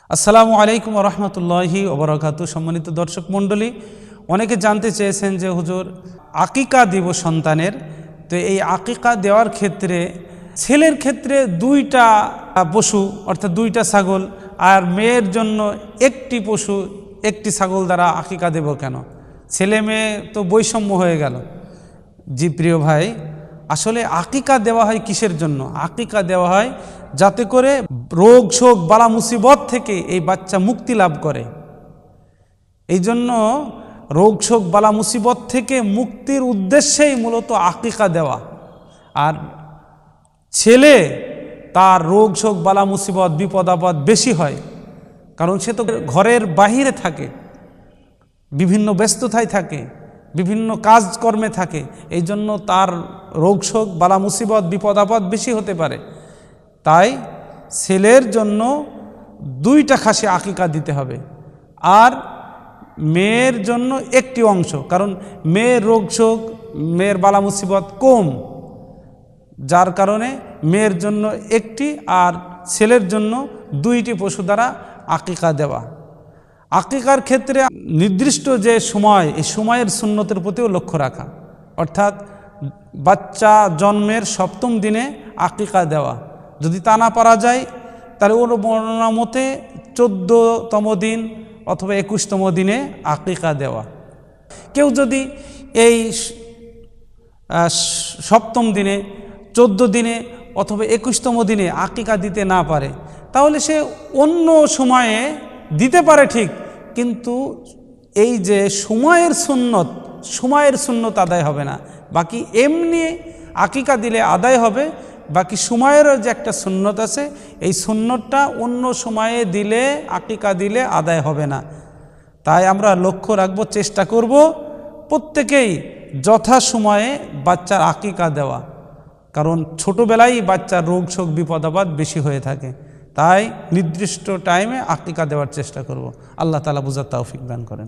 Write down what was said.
আসসালামু আলাইকুম ওয়া রাহমাতুল্লাহি ওয়া বারাকাতুহু। সম্মানিত দর্শক মণ্ডলী, অনেকে জানতে চেয়েছেন যে হুজুর আকিকা দিব সন্তানের, তো এই আকিকা দেওয়ার ক্ষেত্রে ছেলের ক্ষেত্রে দুইটা পশু অর্থাৎ দুইটা ছাগল, আর মেয়ের জন্য একটি পশু একটি ছাগল দ্বারা আকিকা দেব কেন? ছেলে মেয়ে তো বৈষম্য হয়ে গেল। জি প্রিয় ভাই, আসলে আকিকা দেওয়া হয় কিসের জন্য? আকিকা দেওয়া হয় যাতে করে রোগ শোক বালা মুসিবত থেকে এই বাচ্চা মুক্তি লাভ করে। এই জন্য রোগ শোক বালা মুসিবত থেকে মুক্তির উদ্দেশ্যেই মূলত আকিকা দেওয়া। আর ছেলে তার রোগ শোক বালা মুসিবত বিপদ আপদ বেশি হয়, কারণ সে তো ঘরের বাহিরে থাকে, বিভিন্ন ব্যস্ততায় থাকে, বিভিন্ন কাজকর্মে থাকে, এই জন্য তার রোগ শোক বালা মুসিবত বিপদ আপদ বেশি হতে পারে। তাই ছেলের জন্য দুইটা খাসি আকিকা দিতে হবে, আর মেয়ের জন্য একটি অংশ, কারণ মেয়ের রোগ শোক মেয়ের বালা মুসিবত কম, যার কারণে মেয়ের জন্য একটি আর ছেলের জন্য দুইটি পশু দ্বারা আকিকা দেওয়া। আকিকার ক্ষেত্রে নির্দিষ্ট যে সময়, এই সময়ের সুন্নতের প্রতিও লক্ষ্য রাখা, অর্থাৎ বাচ্চা জন্মের 7ম দিনে আকিকা দেওয়া। যদি তা না পারা যায় তাহলে ওর বর্ণনা মতে 14তম দিন অথবা 21তম দিনে আকিকা দেওয়া। কেউ যদি এই 7ম দিনে, 14 দিনে অথবা 21তম দিনে আকিকা দিতে না পারে, তাহলে সে অন্য সময়ে দিতে পারে ঠিক, কিন্তু এই যে সময়ের সুন্নত আদায় হবে না। বাকি এমনি আকিকা দিলে আদায় হবে, বাকি সময়েরও যে একটা সুন্নত আছে, এই সুন্নতটা অন্য সময়ে দিলে, আকিকা দিলে আদায় হবে না। তাই আমরা লক্ষ্য রাখবো, চেষ্টা করব প্রত্যেকেই যথাসময়ে বাচ্চার আকিকা দেওয়া, কারণ ছোটোবেলায় বাচ্চার রোগ শোক বিপদ আপদ বেশি হয়ে থাকে। তাই নির্দিষ্ট টাইমে আকিকা দেওয়ার চেষ্টা করব। আল্লাহ তাআলা বুঝার তৌফিক দান করেন।